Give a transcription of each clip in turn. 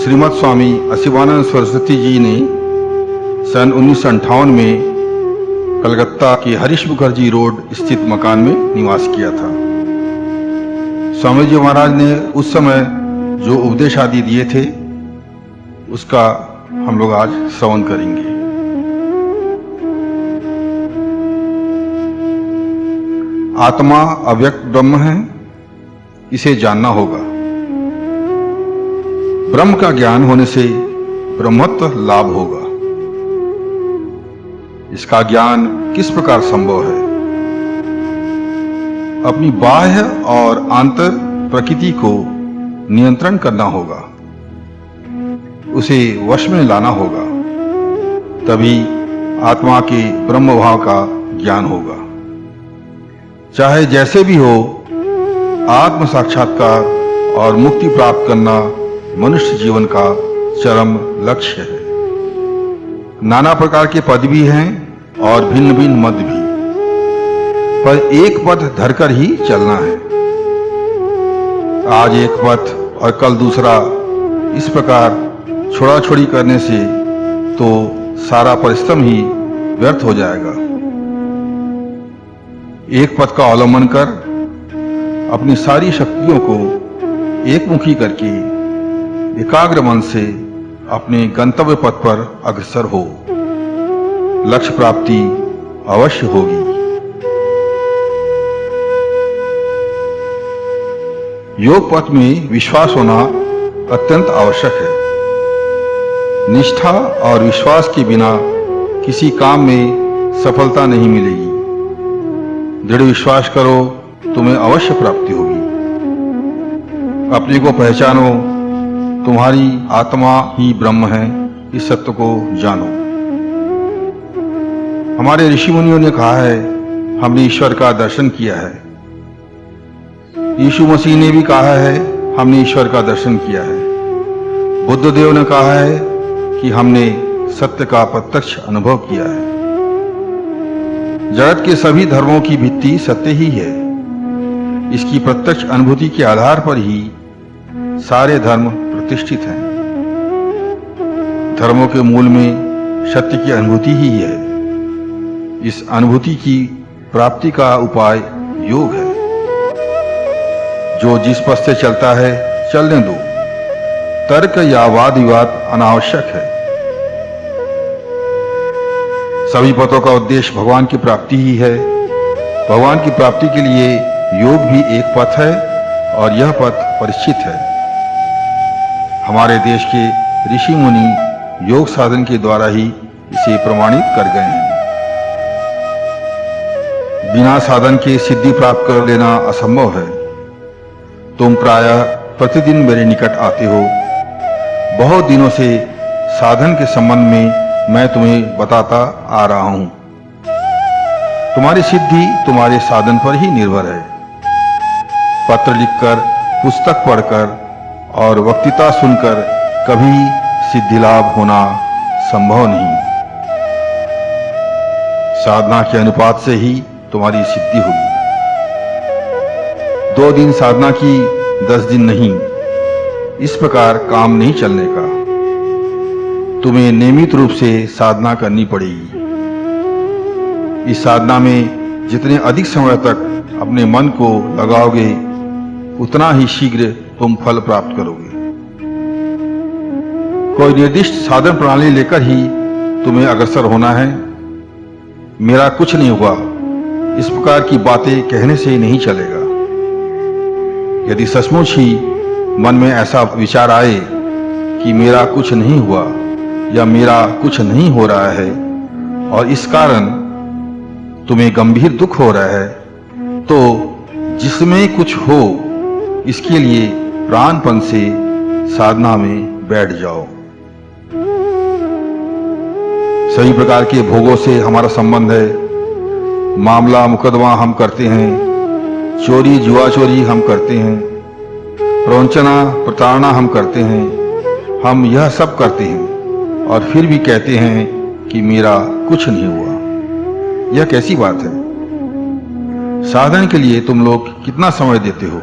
श्रीमद स्वामी असीमानंद सरस्वती जी ने सन 1958 में कलकत्ता के हरीश मुखर्जी रोड स्थित मकान में निवास किया था। स्वामी जी महाराज ने उस समय जो उपदेश आदि दिए थे उसका हम लोग आज श्रवण करेंगे। आत्मा अव्यक्त ब्रह्म है, इसे जानना होगा। ब्रह्म का ज्ञान होने से ब्रह्मत्व लाभ होगा। इसका ज्ञान किस प्रकार संभव है? अपनी बाह्य और आंतर प्रकृति को नियंत्रण करना होगा, उसे वश में लाना होगा, तभी आत्मा के ब्रह्म भाव का ज्ञान होगा। चाहे जैसे भी हो, आत्म साक्षात्कार और मुक्ति प्राप्त करना मनुष्य जीवन का चरम लक्ष्य है। नाना प्रकार के पद भी हैं और भिन्न भिन्न मत भी, पर एक पथ धरकर ही चलना है। आज एक पथ और कल दूसरा, इस प्रकार छोड़ा छोड़ी करने से तो सारा परिश्रम ही व्यर्थ हो जाएगा। एक पथ का अवलंबन कर अपनी सारी शक्तियों को एकमुखी करके एकाग्र मन से अपने गंतव्य पथ पर अग्रसर हो, लक्ष्य प्राप्ति अवश्य होगी। योग पथ में विश्वास होना अत्यंत आवश्यक है। निष्ठा और विश्वास के बिना किसी काम में सफलता नहीं मिलेगी। दृढ़ विश्वास करो, तुम्हें अवश्य प्राप्ति होगी। अपने को पहचानो, तुम्हारी आत्मा ही ब्रह्म है, इस सत्य को जानो। हमारे ऋषि मुनियों ने कहा है, हमने ईश्वर का दर्शन किया है। यीशु मसीह ने भी कहा है, हमने ईश्वर का दर्शन किया है। बुद्ध देव ने कहा है कि हमने सत्य का प्रत्यक्ष अनुभव किया है। जगत के सभी धर्मों की भित्ति सत्य ही है। इसकी प्रत्यक्ष अनुभूति के आधार पर ही सारे धर्म प्रतिष्ठित हैं। धर्मों के मूल में सत्य की अनुभूति ही है। इस अनुभूति की प्राप्ति का उपाय योग है। जो जिस पथ से चलता है चलने दो। तर्क या वाद विवाद अनावश्यक है। सभी पथों का उद्देश्य भगवान की प्राप्ति ही है। भगवान की प्राप्ति के लिए योग भी एक पथ है और यह पथ परिचित है। हमारे देश के ऋषि मुनि योग साधन के द्वारा ही इसे प्रमाणित कर गए हैं। बिना साधन के सिद्धि प्राप्त कर लेना असंभव है। तुम प्रायः प्रतिदिन मेरे निकट आते हो। बहुत दिनों से साधन के संबंध में मैं तुम्हें बताता आ रहा हूं। तुम्हारी सिद्धि तुम्हारे साधन पर ही निर्भर है। पत्र लिखकर, पुस्तक पढ़कर और वक्तृता सुनकर कभी सिद्धि लाभ होना संभव नहीं। साधना के अनुपात से ही तुम्हारी सिद्धि होगी। 2 दिन साधना की, 10 दिन नहीं, इस प्रकार काम नहीं चलने का। तुम्हें नियमित रूप से साधना करनी पड़ेगी। इस साधना में जितने अधिक समय तक अपने मन को लगाओगे, उतना ही शीघ्र तुम फल प्राप्त करोगे। कोई निर्दिष्ट साधन प्रणाली लेकर ही तुम्हें अग्रसर होना है। मेरा कुछ नहीं हुआ, इस प्रकार की बातें कहने से नहीं चलेगा। यदि सचमुच ही मन में ऐसा विचार आए कि मेरा कुछ नहीं हुआ या मेरा कुछ नहीं हो रहा है और इस कारण तुम्हें गंभीर दुख हो रहा है, तो जिसमें कुछ हो इसके लिए प्राणपण से साधना में बैठ जाओ। सभी प्रकार के भोगों से हमारा संबंध है। मामला मुकदमा हम करते हैं, चोरी जुआ चोरी हम करते हैं, प्रवंचना प्रताड़ना हम करते हैं। हम यह सब करते हैं और फिर भी कहते हैं कि मेरा कुछ नहीं हुआ। यह कैसी बात है? साधन के लिए तुम लोग कितना समय देते हो?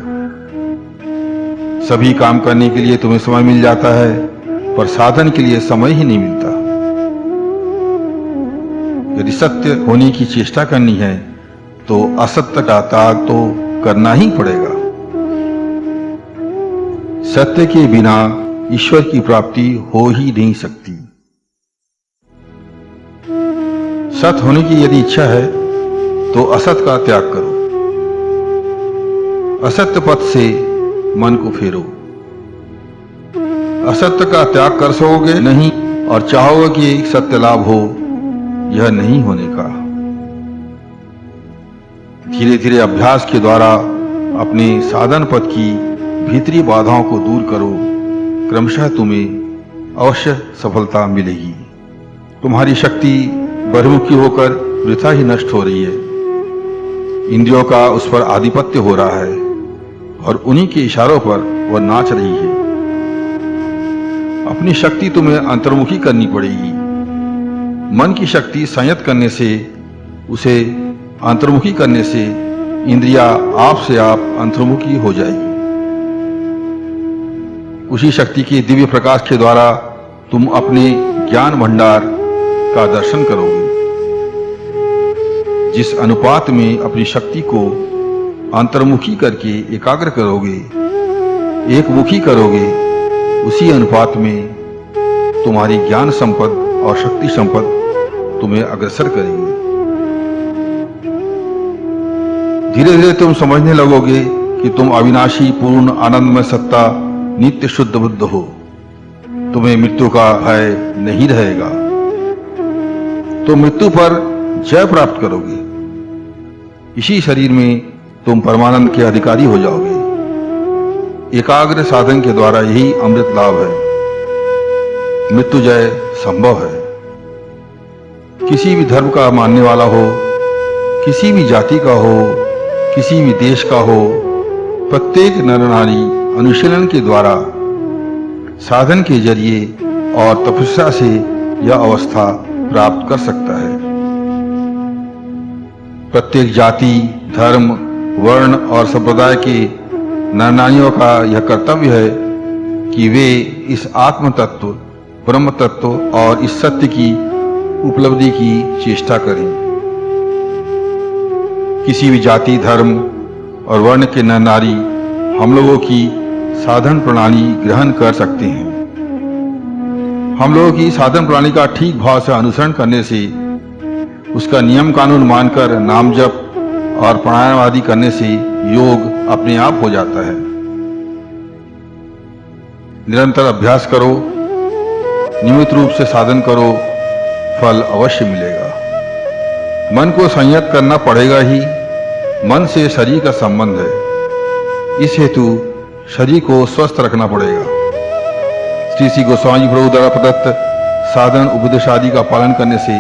सभी काम करने के लिए तुम्हें समय मिल जाता है, पर साधन के लिए समय ही नहीं मिलता। यदि सत्य होने की चेष्टा करनी है तो असत्य का त्याग तो करना ही पड़ेगा। सत्य के बिना ईश्वर की प्राप्ति हो ही नहीं सकती। सत होने की यदि इच्छा है तो असत का त्याग करो, असत्य पथ से मन को फेरो। असत्य का त्याग कर सकोगे नहीं और चाहोगे कि सत्य लाभ हो, यह नहीं होने का। धीरे धीरे अभ्यास के द्वारा अपने साधन पथ की भीतरी बाधाओं को दूर करो, क्रमशः तुम्हें अवश्य सफलता मिलेगी। तुम्हारी शक्ति बहिर्मुखी होकर वृथा ही नष्ट हो रही है। इंद्रियों का उस पर आधिपत्य हो रहा है और उन्हीं के इशारों पर वह नाच रही है। अपनी शक्ति तुम्हें अंतर्मुखी करनी पड़ेगी। मन की शक्ति संयत करने से, उसे अंतर्मुखी करने से इंद्रियां आप से आप अंतर्मुखी हो जाएगी। उसी शक्ति के दिव्य प्रकाश के द्वारा तुम अपने ज्ञान भंडार का दर्शन करोगे। जिस अनुपात में अपनी शक्ति को अंतर्मुखी करके एकाग्र करोगे, एकमुखी करोगे, उसी अनुपात में तुम्हारी ज्ञान संपद और शक्ति संपद तुम्हें अग्रसर करेगी। धीरे धीरे तुम समझने लगोगे कि तुम अविनाशी पूर्ण आनंदमय सत्ता नित्य शुद्ध बुद्ध हो। तुम्हें मृत्यु का भय नहीं रहेगा। तो मृत्यु पर जय प्राप्त करोगे। इसी शरीर में तुम परमानंद के अधिकारी हो जाओगे। एकाग्र साधन के द्वारा यही अमृत लाभ है। मृत्यु जय संभव है। किसी भी धर्म का मानने वाला हो, किसी भी जाति का हो, किसी भी देश का हो, प्रत्येक नर नारी अनुशीलन के द्वारा, साधन के जरिए और तपस्या से यह अवस्था प्राप्त कर सकता है। प्रत्येक जाति, धर्म, वर्ण और संप्रदाय के नर नारियों का यह कर्तव्य है कि वे इस आत्म तत्व, ब्रह्म तत्व और इस सत्य की उपलब्धि की चेष्टा करें। किसी भी जाति, धर्म और वर्ण के नर नारी हम लोगों की साधन प्रणाली ग्रहण कर सकते हैं। हम लोगों की साधन प्रणाली का ठीक भाव से अनुसरण करने से, उसका नियम कानून मानकर नाम जप और प्राणायाम आदि करने से योग अपने आप हो जाता है। निरंतर अभ्यास करो, नियमित रूप से साधन करो, फल अवश्य मिलेगा। मन को संयत करना पड़ेगा ही। मन से शरीर का संबंध है, इस हेतु शरीर को स्वस्थ रखना पड़ेगा। श्री गोस्वामी प्रभु द्वारा प्रदत्त साधन उपदेश आदि का पालन करने से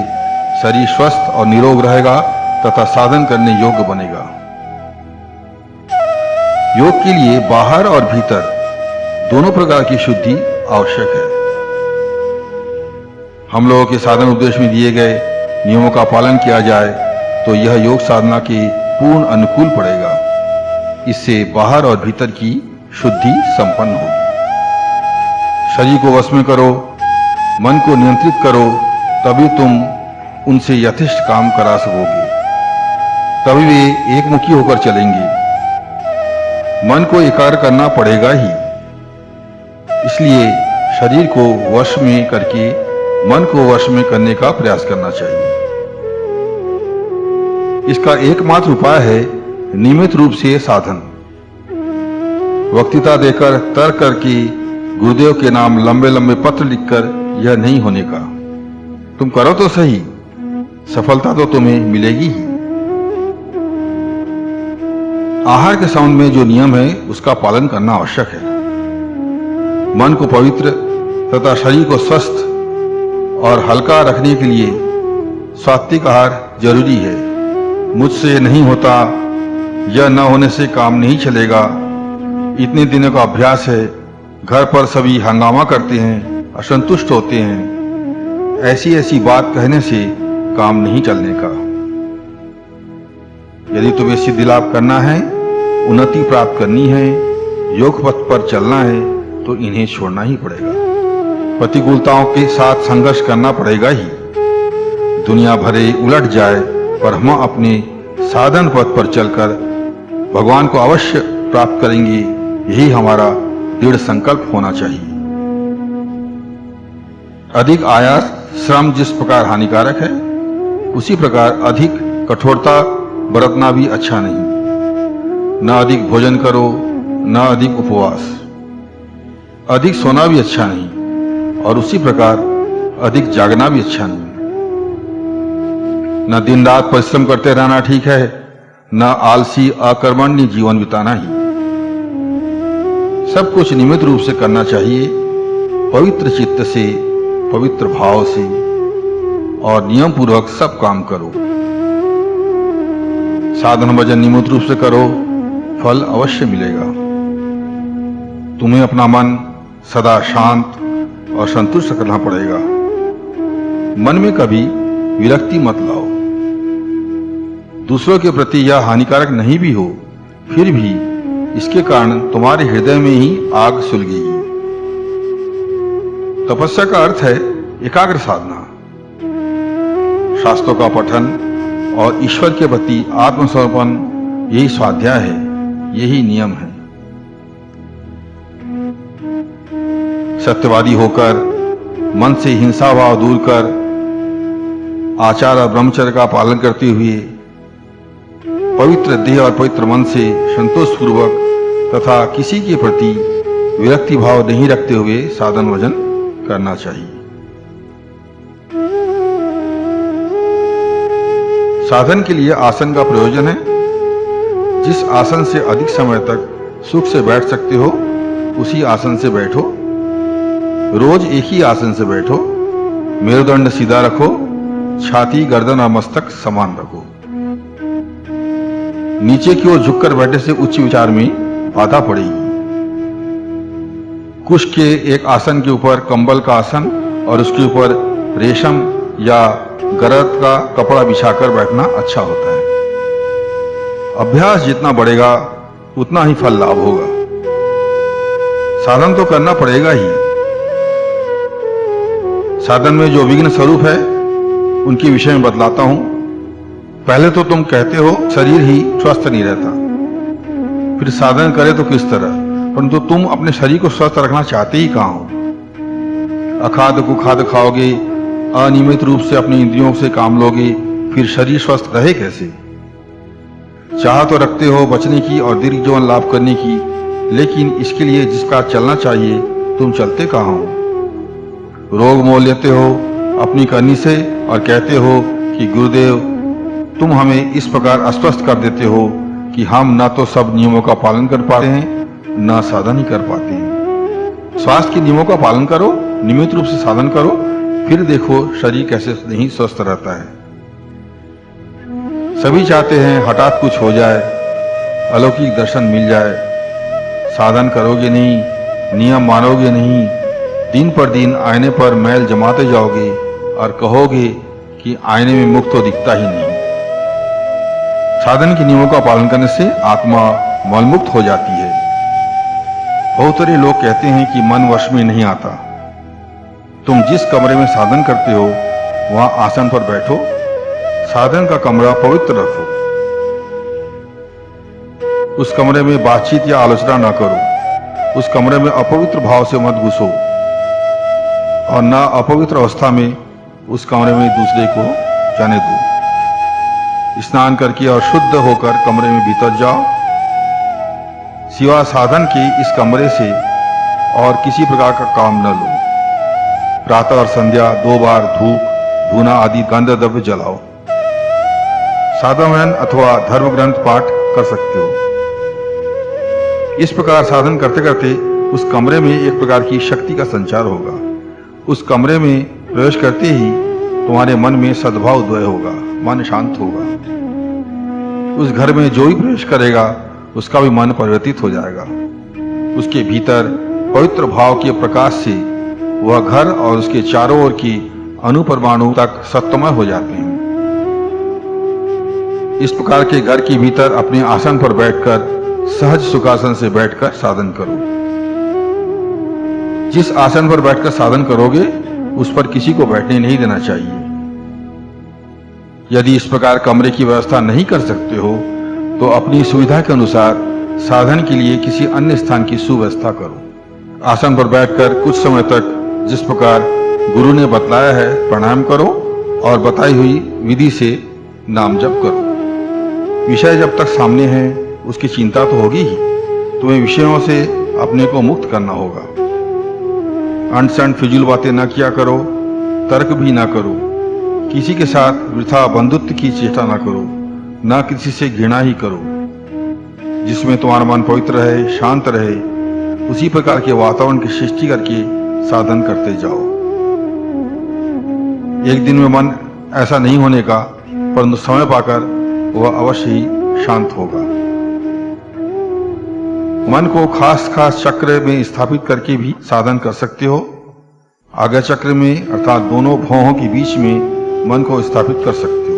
शरीर स्वस्थ और निरोग रहेगा तथा साधन करने योग्य बनेगा। योग के लिए बाहर और भीतर दोनों प्रकार की शुद्धि आवश्यक है। हम लोगों के साधन उपदेश में दिए गए नियमों का पालन किया जाए तो यह योग साधना के पूर्ण अनुकूल पड़ेगा। इससे बाहर और भीतर की शुद्धि संपन्न होगी। शरीर को वश में करो, मन को नियंत्रित करो, तभी तुम उनसे यथेष्ट काम करा सकोगे। तभी वे एकमुखी होकर चलेंगे। मन को एकाग्र करना पड़ेगा ही। इसलिए शरीर को वश में करके मन को वश में करने का प्रयास करना चाहिए। इसका एकमात्र उपाय है नियमित रूप से साधन। वक्तृता देकर, तर्क करके, गुरुदेव के नाम लंबे लंबे पत्र लिखकर यह नहीं होने का। तुम करो तो सही, सफलता तो तुम्हें मिलेगी ही। आहार के संबंध में जो नियम है उसका पालन करना आवश्यक है। मन को पवित्र तथा शरीर को स्वस्थ और हल्का रखने के लिए सात्विक आहार जरूरी है। मुझसे नहीं होता, यह न होने से काम नहीं चलेगा, इतने दिनों का अभ्यास है, घर पर सभी हंगामा करते हैं, असंतुष्ट होते हैं, ऐसी ऐसी बात कहने से काम नहीं चलने का। यदि तुम्हें सिद्धि लाभ करना है, उन्नति प्राप्त करनी है, योग पथ पर चलना है, तो इन्हें छोड़ना ही पड़ेगा। प्रतिकूलताओं के साथ संघर्ष करना पड़ेगा ही। दुनिया भरे उलट जाए पर हम अपने साधन पथ पर चलकर भगवान को अवश्य प्राप्त करेंगे, यही हमारा दृढ़ संकल्प होना चाहिए। अधिक आयास श्रम जिस प्रकार हानिकारक है, उसी प्रकार अधिक कठोरता बरतना भी अच्छा नहीं। न अधिक भोजन करो, न अधिक उपवास। अधिक सोना भी अच्छा नहीं और उसी प्रकार अधिक जागना भी अच्छा नहीं। न दिन रात परिश्रम करते रहना ठीक है, न आलसी अकर्मण्य जीवन बिताना ही। सब कुछ नियमित रूप से करना चाहिए, पवित्र चित्त से, पवित्र भाव से, और नियम पूर्वक सब काम करो। साधन भजन नियमित रूप से करो, फल अवश्य मिलेगा। तुम्हें अपना मन सदा शांत और संतुष्ट करना पड़ेगा। मन में कभी विरक्ति मत लाओ। दूसरों के प्रति यह हानिकारक नहीं भी हो, फिर भी इसके कारण तुम्हारे हृदय में ही आग सुलगेगी। तपस्या का अर्थ है एकाग्र साधना। शास्त्रों का पठन और ईश्वर के प्रति आत्मसमर्पण, यही स्वाध्याय है, यही नियम है। सत्यवादी होकर, मन से हिंसा भाव दूर कर, आचार और ब्रह्मचर्य का पालन करते हुए, पवित्र देह और पवित्र मन से संतोषपूर्वक तथा किसी के प्रति विरक्ति भाव नहीं रखते हुए साधन भजन करना चाहिए। साधन के लिए आसन का प्रयोजन है। जिस आसन से अधिक समय तक सुख से बैठ सकते हो, उसी आसन से बैठो। रोज एक ही आसन से बैठो। मेरुदंड सीधा रखो, छाती, गर्दन और मस्तक समान रखो। नीचे की ओर झुककर बैठने से उच्च विचार में बाधा पड़ेगी। कुश के एक आसन के ऊपर कंबल का आसन और उसके ऊपर रेशम या गरद का कपड़ा बिछाकर बैठना अच्छा होता है। अभ्यास जितना बढ़ेगा उतना ही फल लाभ होगा। साधन तो करना पड़ेगा ही। साधन में जो विघ्न स्वरूप है उनके विषय में बतलाता हूं। पहले तो तुम कहते हो शरीर ही स्वस्थ नहीं रहता, फिर साधन करे तो किस तरह, परंतु तुम अपने शरीर को स्वस्थ रखना चाहते ही कहां हो। अखाद्य कुखाद्य खाओगे, अनियमित रूप से अपनी इंद्रियों से काम लोगे, फिर शरीर स्वस्थ रहे कैसे। चाह तो रखते हो बचने की और दीर्घ जीवन लाभ करने की, लेकिन इसके लिए जिस प्रकार चलना चाहिए तुम चलते कहां हो। रोग मोल लेते हो अपनी करनी से और कहते हो कि गुरुदेव तुम हमें इस प्रकार अस्वस्थ कर देते हो कि हम न तो सब नियमों का पालन कर पाते हैं, न साधन ही कर पाते हैं। स्वास्थ्य के नियमों का पालन करो, नियमित रूप से साधन करो, फिर देखो शरीर कैसे नहीं स्वस्थ रहता है। सभी चाहते हैं हठात कुछ हो जाए, अलौकिक दर्शन मिल जाए। साधन करोगे नहीं, नियम मानोगे नहीं, दिन पर दिन आईने पर मैल जमाते जाओगे और कहोगे कि आईने में मुख तो दिखता ही नहीं। साधन के नियमों का पालन करने से आत्मा मलमुक्त हो जाती है। बहुत सारे लोग कहते हैं कि मन वश में नहीं आता। तुम जिस कमरे में साधन करते हो वहां आसन पर बैठो, साधन का कमरा पवित्र रखो। उस कमरे में बातचीत या आलोचना न करो। उस कमरे में अपवित्र भाव से मत घुसो और न अपवित्र अवस्था में उस कमरे में दूसरे को जाने दो। स्नान करके और शुद्ध होकर कमरे में भीतर जाओ। सिवा साधन के इस कमरे से और किसी प्रकार का काम न लो। प्रातः और संध्या 2 बार धूप, धूना आदि गंध द्रव्य जलाओ। साधन अथवा धर्म ग्रंथ पाठ कर सकते हो। इस प्रकार साधन करते करते उस कमरे में एक प्रकार की शक्ति का संचार होगा। उस कमरे में प्रवेश करते ही तुम्हारे मन में सद्भाव उदय होगा, मन शांत होगा। उस घर में जो भी प्रवेश करेगा उसका भी मन परिवर्तित हो जाएगा। उसके भीतर पवित्र भाव के प्रकाश से वह घर और उसके चारों ओर की अणु-परमाणु तक सत्वमय हो जाते हैं। इस प्रकार के घर के भीतर अपने आसन पर बैठकर सहज सुखासन से बैठकर साधन करो। जिस आसन पर बैठकर साधन करोगे उस पर किसी को बैठने नहीं देना चाहिए। यदि इस प्रकार कमरे की व्यवस्था नहीं कर सकते हो तो अपनी सुविधा के अनुसार साधन के लिए किसी अन्य स्थान की सुव्यवस्था करो। आसन पर बैठकर कुछ समय तक जिस प्रकार गुरु ने बतलाया है प्रणाम करो और बताई हुई विधि से नाम जप करो। विषय जब तक सामने है उसकी चिंता तो होगी ही। तुम्हें विषयों से अपने को मुक्त करना होगा। अंट संट फिजूल बातें न किया करो, तर्क भी ना करो, किसी के साथ वृथा बंधुत्व की चेष्टा ना करो, ना किसी से घृणा ही करो। जिसमें तुम्हारा मन पवित्र रहे, शांत रहे, उसी प्रकार के वातावरण की सृष्टि करके साधन करते जाओ। एक दिन में मन ऐसा नहीं होने का, परंतु समय पाकर वह अवश्य ही शांत होगा। मन को खास खास चक्र में स्थापित करके भी साधन कर सकते हो। आज्ञा चक्र में अर्थात दोनों भौहों के बीच में मन को स्थापित कर सकते हो।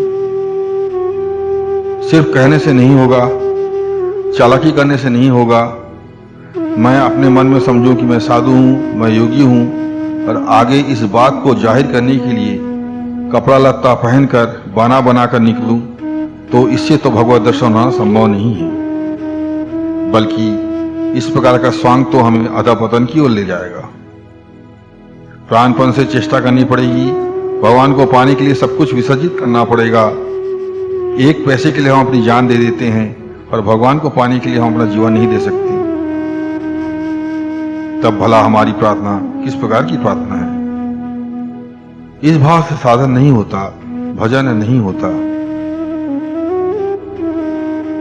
सिर्फ कहने से नहीं होगा, चालाकी करने से नहीं होगा। मैं अपने मन में समझूं कि मैं साधु हूं, मैं योगी हूं, और आगे इस बात को जाहिर करने के लिए कपड़ा लत्ता पहनकर बना बनाकर निकलूं, तो इससे तो भगवत दर्शन होना संभव नहीं है। बल्कि इस प्रकार का स्वांग तो हमें अधपतन की ओर ले जाएगा। प्राणपण से चेष्टा करनी पड़ेगी। भगवान को पाने के लिए सब कुछ विसर्जित करना पड़ेगा। एक पैसे के लिए हम अपनी जान दे देते हैं, पर भगवान को पाने के लिए हम अपना जीवन नहीं दे सकते। तब भला हमारी प्रार्थना किस प्रकार की प्रार्थना है? इस भाव से साधन नहीं होता, भजन नहीं होता।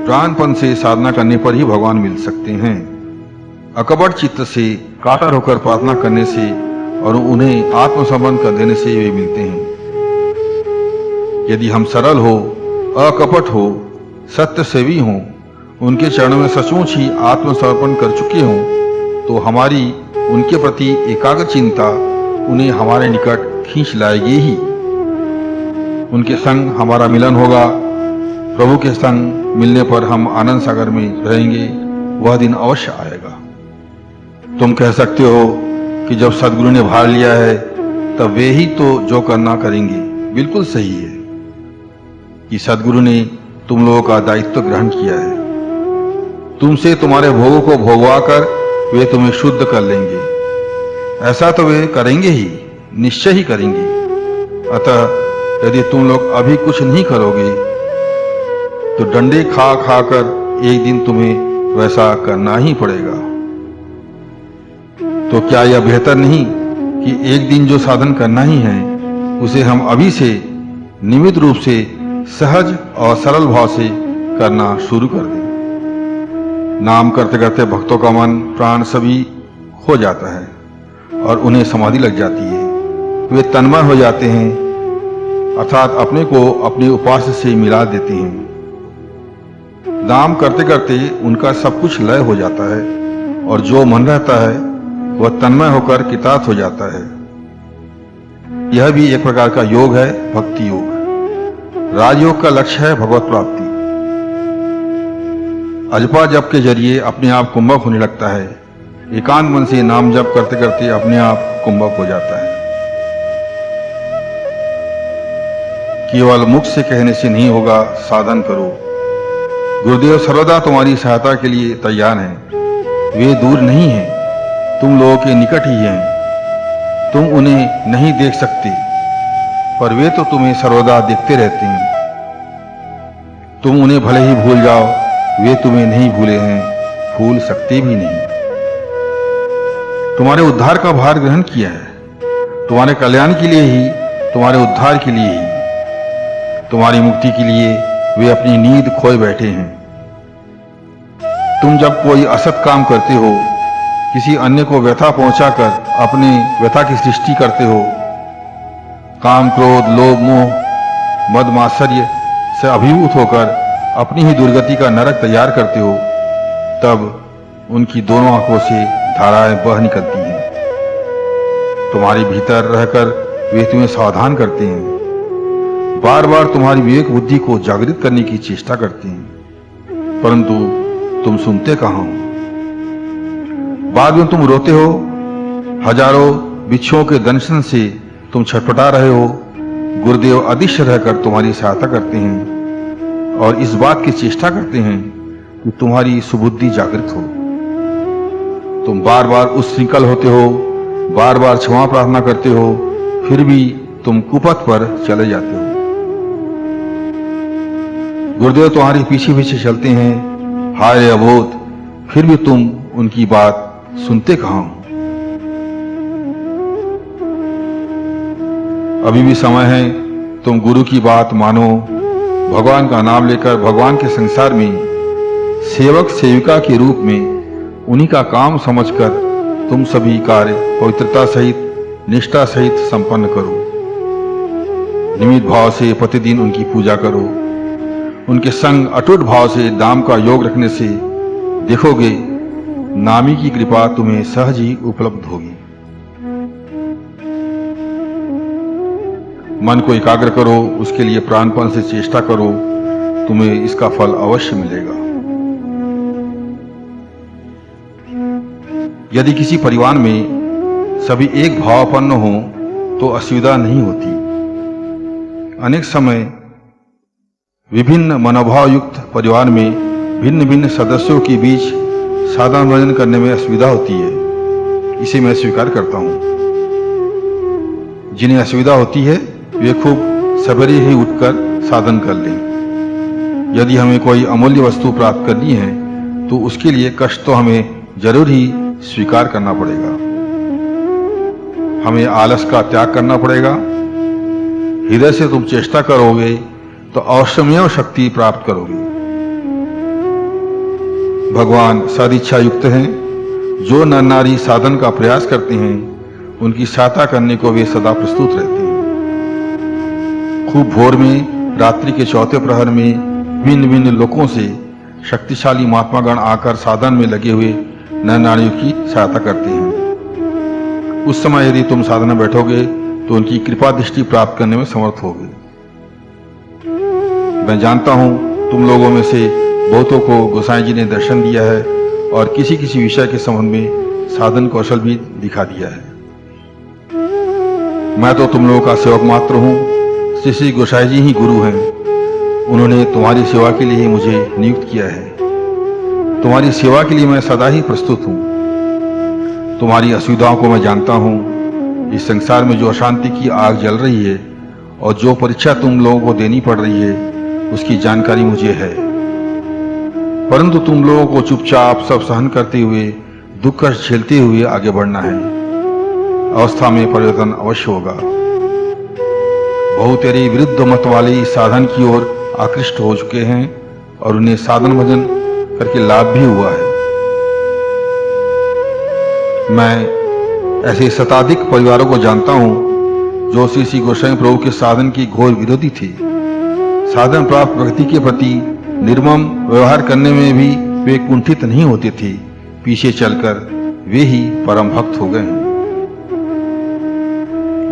प्राणपन से साधना करने पर ही भगवान मिल सकते हैं। अकपट चित्त से कातर होकर प्रार्थना करने से और उन्हें आत्मसमर्पण कर देने से वे मिलते हैं। यदि हम सरल हो, अकपट हो, सत्य सेवी हों, उनके चरणों में सचमुच ही आत्मसमर्पण कर चुके हों, तो हमारी उनके प्रति एकाग्र चिंता उन्हें हमारे निकट खींच लाएगी ही। उनके संग हमारा मिलन होगा। प्रभु के संग मिलने पर हम आनंद सागर में रहेंगे। वह दिन अवश्य आएगा। तुम कह सकते हो कि जब सदगुरु ने भार लिया है तब वे ही तो जो करना करेंगे। बिल्कुल सही है कि सदगुरु ने तुम लोगों का दायित्व ग्रहण किया है। तुमसे तुम्हारे भोगों को भोगवा कर वे तुम्हें शुद्ध कर लेंगे। ऐसा तो वे करेंगे ही, निश्चय ही करेंगे। अतः यदि तुम लोग अभी कुछ नहीं करोगे तो डंडे खा खा कर एक दिन तुम्हें वैसा करना ही पड़ेगा। तो क्या यह बेहतर नहीं कि एक दिन जो साधन करना ही है उसे हम अभी से नियमित रूप से सहज और सरल भाव से करना शुरू कर दें। नाम करते करते भक्तों का मन प्राण सभी खो जाता है और उन्हें समाधि लग जाती है। वे तन्मय हो जाते हैं, अर्थात अपने को अपने उपास्य से मिला देते हैं। नाम करते करते उनका सब कुछ लय हो जाता है और जो मन रहता है वह तन्मय होकर कृतार्थ हो जाता है। यह भी एक प्रकार का योग है, भक्ति योग। राजयोग का लक्ष्य है भगवत प्राप्ति। अजपा जप के जरिए अपने आप कुंभक होने लगता है। एकांत मन से नाम जप करते करते अपने आप कुंभक हो जाता है। केवल मुख से कहने से नहीं होगा, साधन करो। गुरुदेव सर्वदा तुम्हारी सहायता के लिए तैयार हैं। वे दूर नहीं हैं, तुम लोगों के निकट ही हैं। तुम उन्हें नहीं देख सकते, पर वे तो तुम्हें सर्वदा देखते रहते हैं। तुम उन्हें भले ही भूल जाओ, वे तुम्हें नहीं भूले हैं, भूल सकते भी नहीं। तुम्हारे उद्धार का भार ग्रहण किया है। तुम्हारे कल्याण के लिए ही, तुम्हारे उद्धार के लिए ही, तुम्हारी मुक्ति के लिए वे अपनी नींद खोए बैठे हैं। तुम जब कोई असत काम करते हो, किसी अन्य को व्यथा पहुंचाकर अपनी व्यथा की सृष्टि करते हो, काम क्रोध लोभ मोह मद मात्सर्य से अभिभूत होकर अपनी ही दुर्गति का नरक तैयार करते हो, तब उनकी दोनों आंखों से धाराएं बह निकलती हैं। तुम्हारे भीतर रहकर वे तुम्हें सावधान करते हैं, बार बार तुम्हारी विवेक बुद्धि को जागृत करने की चेष्टा करते हैं, परंतु तुम सुनते कहां हो। बाद में तुम रोते हो, हजारों बिच्छुओं के दंशन से तुम छटपटा रहे हो। गुरुदेव अदृश्य रहकर तुम्हारी सहायता करते हैं और इस बात की चेष्टा करते हैं कि तुम्हारी सुबुद्धि जागृत हो। तुम बार बार उच्छृंखल होते हो, बार बार क्षमा प्रार्थना करते हो, फिर भी तुम कुपथ पर चले जाते हो। गुरुदेव तुम्हारे पीछे पीछे चलते हैं। हाय रे अबोध, फिर भी तुम उनकी बात सुनते कहां हो? अभी भी समय है, तुम गुरु की बात मानो। भगवान का नाम लेकर भगवान के संसार में सेवक सेविका के रूप में उन्हीं का काम समझकर तुम सभी कार्य पवित्रता सहित, निष्ठा सहित संपन्न करो। निमित भाव से प्रतिदिन उनकी पूजा करो। उनके संग अटूट भाव से दाम का योग रखने से देखोगे नामी की कृपा तुम्हें सहज ही उपलब्ध होगी। मन को एकाग्र करो, उसके लिए प्राणपण से चेष्टा करो, तुम्हें इसका फल अवश्य मिलेगा। यदि किसी परिवार में सभी एक भावापन्न हो तो असुविधा नहीं होती। अनेक समय विभिन्न मनोभाव युक्त परिवार में भिन्न भिन्न सदस्यों के बीच साधन भजन करने में असुविधा होती है। इसे मैं स्वीकार करता हूं। जिन्हें असुविधा होती है वे खूब सवेरे ही उठकर साधन कर लें। यदि हमें कोई अमूल्य वस्तु प्राप्त करनी है तो उसके लिए कष्ट तो हमें जरूर ही स्वीकार करना पड़ेगा। हमें आलस का त्याग करना पड़ेगा। हृदय से तुम चेष्टा करोगे तो अवश्यमेव शक्ति प्राप्त करोगे। भगवान सदिच्छा युक्त हैं। जो नर नारी साधन का प्रयास करते हैं उनकी सहायता करने को वे सदा प्रस्तुत रहते हैं। खूब भोर में, रात्रि के चौथे प्रहर में भिन्न भिन्न लोकों से शक्तिशाली महात्मागण आकर साधन में लगे हुए नर नारियों की सहायता करते हैं। उस समय यदि तुम साधना बैठोगे तो उनकी कृपा दृष्टि प्राप्त करने में समर्थ होगे। मैं जानता हूं तुम लोगों में से बहुतों को गोसाई जी ने दर्शन दिया है और किसी किसी विषय के संबंध में साधन कौशल भी दिखा दिया है। मैं तो तुम लोगों का सेवक मात्र हूं। श्री श्री गोसाई जी ही गुरु हैं। उन्होंने तुम्हारी सेवा के लिए ही मुझे नियुक्त किया है। तुम्हारी सेवा के लिए मैं सदा ही प्रस्तुत हूं। तुम्हारी असुविधाओं को मैं जानता हूं। इस संसार में जो अशांति की आग जल रही है और जो परीक्षा तुम लोगों को देनी पड़ रही है उसकी जानकारी मुझे है। परंतु तुम लोगों को चुपचाप सब सहन करते हुए, दुख कष्ट झेलते हुए आगे बढ़ना है। अवस्था में परिवर्तन अवश्य होगा। बहुत तेरे विरुद्ध मत वाले इस साधन की ओर आकृष्ट हो चुके हैं और उन्हें साधन भजन करके लाभ भी हुआ है। मैं ऐसे शताधिक परिवारों को जानता हूं जो श्री श्री गोसाई प्रभु के साधन की घोर विरोधी थे। साधन प्राप्त व्यक्ति के प्रति निर्मम व्यवहार करने में भी वे कुंठित नहीं होते थे। पीछे चलकर वे ही परम भक्त हो गए हैं।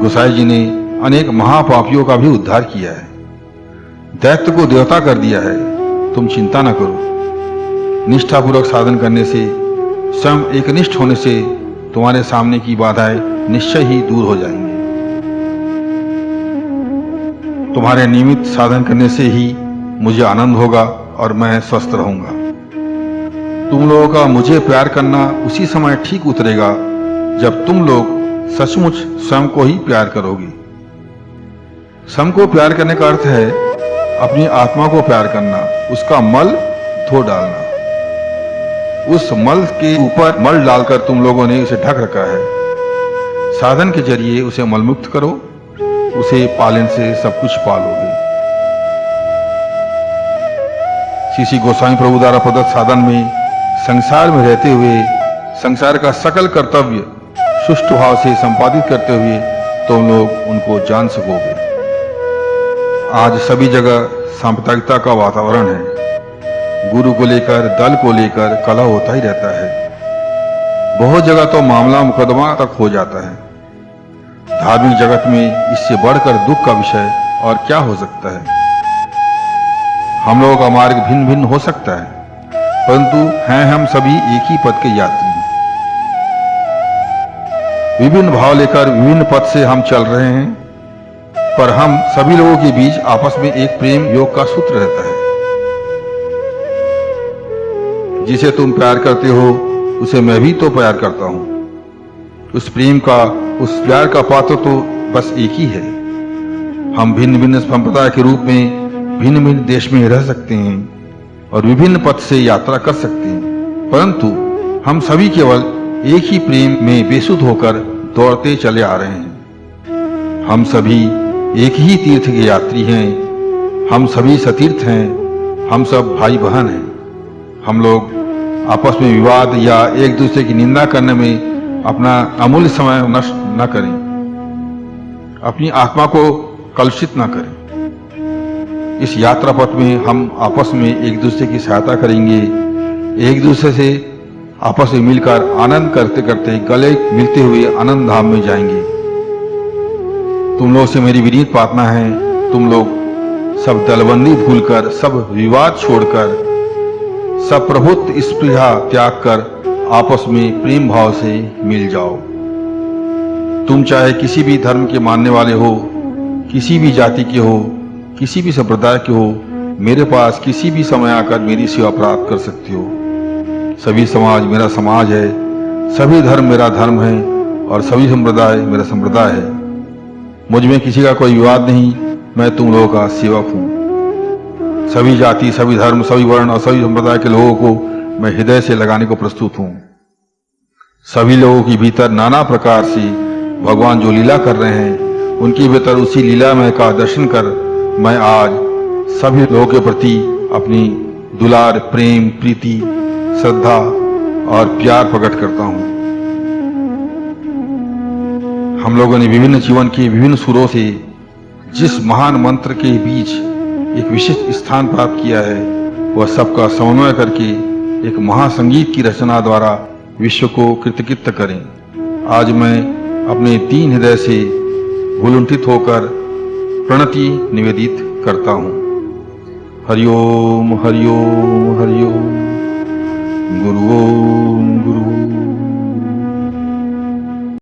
गोसाई जी ने अनेक महापापियों का भी उद्धार किया है। दैत्य को देवता कर दिया है। तुम चिंता न करो। निष्ठापूर्वक साधन करने से, स्वयं एकनिष्ठ होने से तुम्हारे सामने की बाधाएं निश्चय ही दूर हो जाएंगी। तुम्हारे नियमित साधन करने से ही मुझे आनंद होगा और मैं स्वस्थ रहूंगा। तुम लोगों का मुझे प्यार करना उसी समय ठीक उतरेगा जब तुम लोग सचमुच स्वयं को ही प्यार करोगे। स्वयं को प्यार करने का अर्थ है अपनी आत्मा को प्यार करना, उसका मल धो डालना। उस मल के ऊपर मल डालकर तुम लोगों ने उसे ढक रखा है। साधन के जरिए उसे मलमुक्त करो। उसे पालन से सब कुछ पालोगे। श्री श्री गोसाई प्रभु द्वारा प्रदत्त साधन में संसार में रहते हुए संसार का सकल कर्तव्य सुष्ठु भाव से संपादित करते हुए तुम लोग उनको जान सकोगे। आज सभी जगह सांप्रदायिकता का वातावरण है। गुरु को लेकर, दल को लेकर कलह होता ही रहता है। बहुत जगह तो मामला मुकदमा तक हो जाता है। धार्मिक जगत में इससे बढ़कर दुख का विषय और क्या हो सकता है। हम लोगों का मार्ग भिन्न भिन्न हो सकता है, परंतु हैं हम सभी एक ही पद के यात्री। विभिन्न भाव लेकर विभिन्न पथ से हम चल रहे हैं, पर हम सभी लोगों के बीच आपस में एक प्रेम योग का सूत्र रहता है। जिसे तुम प्यार करते हो उसे मैं भी तो प्यार करता हूं। उस प्रेम का, उस प्यार का पात्र तो बस एक ही है। हम भिन्न भिन्न संप्रदाय के रूप में भिन्न भिन्न देश में रह सकते हैं और विभिन्न पथ से यात्रा कर सकते हैं, परंतु हम सभी केवल एक ही प्रेम में बेसुध होकर दौड़ते चले आ रहे हैं। हम सभी एक ही तीर्थ के यात्री हैं, हम सभी सतीर्थ हैं, हम सब भाई बहन हैं। हम लोग आपस में विवाद या एक दूसरे की निंदा करने में अपना अमूल्य समय नष्ट न करें, अपनी आत्मा को कलुषित न करें। इस यात्रा पथ में हम आपस में एक दूसरे की सहायता करेंगे, एक दूसरे से आपस में मिलकर आनंद करते करते गले मिलते हुए आनंद धाम में जाएंगे। तुम लोग से मेरी विनीत प्रार्थना है, तुम लोग सब दलबंदी भूलकर, सब विवाद छोड़कर, सब प्रभुत्व स्पृहा त्याग कर आपस में प्रेम भाव से मिल जाओ। तुम चाहे किसी भी धर्म के मानने वाले हो, किसी भी जाति के हो, किसी भी संप्रदाय के हो, मेरे पास किसी भी समय आकर मेरी सेवा प्राप्त कर सकते हो। सभी समाज मेरा समाज है, सभी धर्म मेरा धर्म है और सभी संप्रदाय मेरा संप्रदाय है। मुझ में किसी का कोई विवाद नहीं, मैं तुम लोगों का सेवक हूं। सभी जाति, सभी धर्म, सभी वर्ण और सभी संप्रदाय के लोगों को मैं हृदय से लगाने को प्रस्तुत हूं। सभी लोगों के भीतर नाना प्रकार से भगवान जो लीला कर रहे हैं, उनके भीतर उसी लीलामय का दर्शन कर मैं आज सभी लोगों के प्रति अपनी दुलार, प्रेम, प्रीति, श्रद्धा और प्यार प्रकट करता हूं। हम लोगों ने विभिन्न जीवन के विभिन्न सुरों से जिस महान मंत्र के बीच एक विशिष्ट स्थान प्राप्त किया है, वह सबका समन्वय करके एक महासंगीत की रचना द्वारा विश्व को कृतकृत्य करें। आज मैं अपने दीन हृदय से भूलुंठित होकर प्रणति निवेदित करता हूं। हरिओम हरिओम हरिओम। गुरु ओम गुरु।